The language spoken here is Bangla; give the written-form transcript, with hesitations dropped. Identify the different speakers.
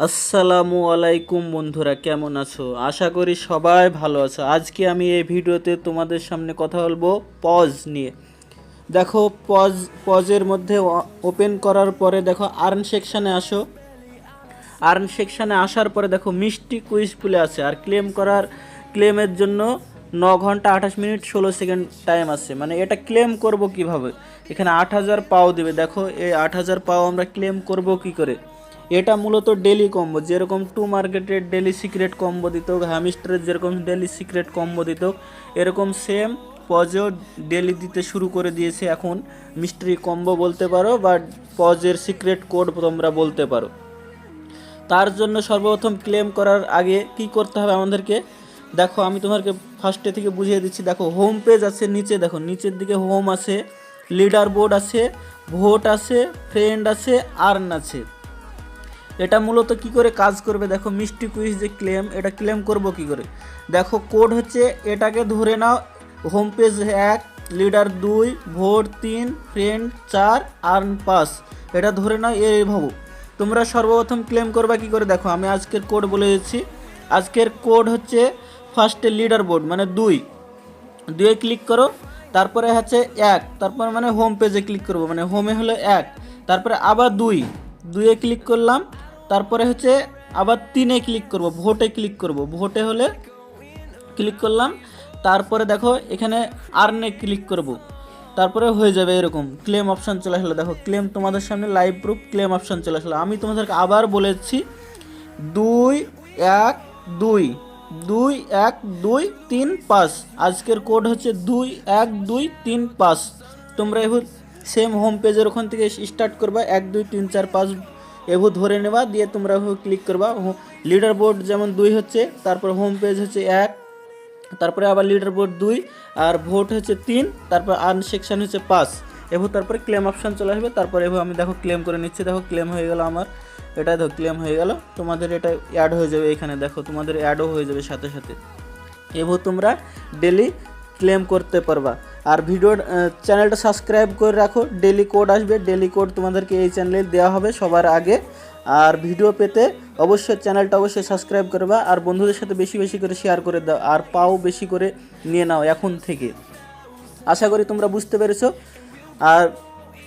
Speaker 1: আসসালামু আলাইকুম বন্ধুরা, কেমন আছো? আশা করি সবাই ভালো আছো। আজকে আমি এই ভিডিওতে তোমাদের সামনে কথা বলবো পজ নিয়ে। দেখো, পজের মধ্যে ওপেন করার পরে দেখো আর্ন সেকশানে আসো। আর্ন সেকশানে আসার পরে দেখো মিষ্টি কুইজ বলে আছে, আর ক্লেমের জন্য 9 ঘন্টা 28 মিনিট 16 সেকেন্ড টাইম আছে। মানে এটা ক্লেম করব কিভাবে? এখানে 8,000 পাও দিবে। দেখো এই 8,000 পাও আমরা ক্লেম করব কি করে? এটা মূলত ডেলি কম্বো, যেরকম টু মার্কেটের ডেলি সিক্রেট কম্বো দিত, হ্যামিস্টারের যেরকম ডেলি সিক্রেট কম্বো দিত, এরকম সেম পজেও ডেলি দিতে শুরু করে দিয়েছে। এখন মিস্ট্রি কম্বো বলতে পারো বা পজের সিক্রেট কোড তোমরা বলতে পারো। তার জন্য সর্বপ্রথম ক্লেম করার আগে কি করতে হবে আমাদেরকে, দেখো আমি তোমাকে ফার্স্টে থেকে বুঝিয়ে দিচ্ছি। দেখো হোম পেজ আছে, নিচে দেখো নিচের দিকে হোম আছে, লিডার বোর্ড আছে, ভোট আছে, ফ্রেন্ড আছে, আর্ন আছে। এটা মূলত কি করে কাজ করবে দেখো, মিষ্টি কুইজ যে ক্লেম, এটা ক্লেম করব কি করে? দেখো কোড হচ্ছে, এটাকে ধরে নাও home page 1, leader 2, vote 3, friend 4, earn 5। এটা ধরে নাও এইভাবে। তোমরা সর্বপ্রথম ক্লেম করবা কি করে? দেখো আমি আজকের কোড বলে দিচ্ছি। আজকের কোড হচ্ছে ফার্স্টে লিডার বোর্ড মানে 2 ক্লিক করো, তারপরে হচ্ছে 1, তারপর মানে হোম পেজে ক্লিক করবো, মানে হোমে হলো 1, তারপরে আবার 2 ক্লিক করলাম, তারপরে হচ্ছে আবার 3 ক্লিক করব, ভোটে ক্লিক করব, ভোটে হলে ক্লিক করলাম, তারপরে দেখো এখানে আর্নে ক্লিক করব, তারপরে হয়ে যাবে এরকম ক্লেম অপশান চলে আসলো। দেখো ক্লেম তোমাদের সামনে লাইভ প্রুফ ক্লেম অপশান চলে আসলো। আমি তোমাদেরকে আবার বলেছি 2 1 2 2 1 2 3 5। আজকের কোড হচ্ছে 2 1 2 3 5। তোমরা এবার সেম হোম পেজের ওখান থেকে স্টার্ট করবা, 1 2 3 4 5 এভু ধরে নেবা, দিয়ে তোমরা ক্লিক করবা। লিডার বোর্ড যেমন 2 হচ্ছে, তারপর হোম পেজ হচ্ছে 1, তারপরে আবার লিডার বোর্ড 2, আর ভোট হচ্ছে 3, তারপর আর্ন সেকশন হচ্ছে 5। তারপরে ক্লেম অপশান চলে আসবে। তারপরে আমি দেখো ক্লেম করে নিচ্ছি। দেখো ক্লেম হয়ে গেল আমার, এটা দেখো ক্লেম হয়ে গেল। তোমাদের এটা অ্যাড হয়ে যাবে এখানে, দেখো তোমাদের অ্যাডও হয়ে যাবে সাথে সাথে। তোমরা ডেলি ক্লেম করতে পারবা। আর চ্যানেলটা সাবস্ক্রাইব করে রাখো, ডেলি কোড আসবে, ডেলি কোড তোমাদেরকে এই চ্যানেলে দেওয়া হবে সবার আগে। আর ভিডিও পেতে অবশ্যই চ্যানেলটা অবশ্যই সাবস্ক্রাইব করবা, আর বন্ধুদের সাথে বেশি বেশি করে শেয়ার করে দাও, আর পাও বেশি করে নিয়ে নাও এখন থেকে। আশা করি তোমরা বুঝতে পেরেছো। আর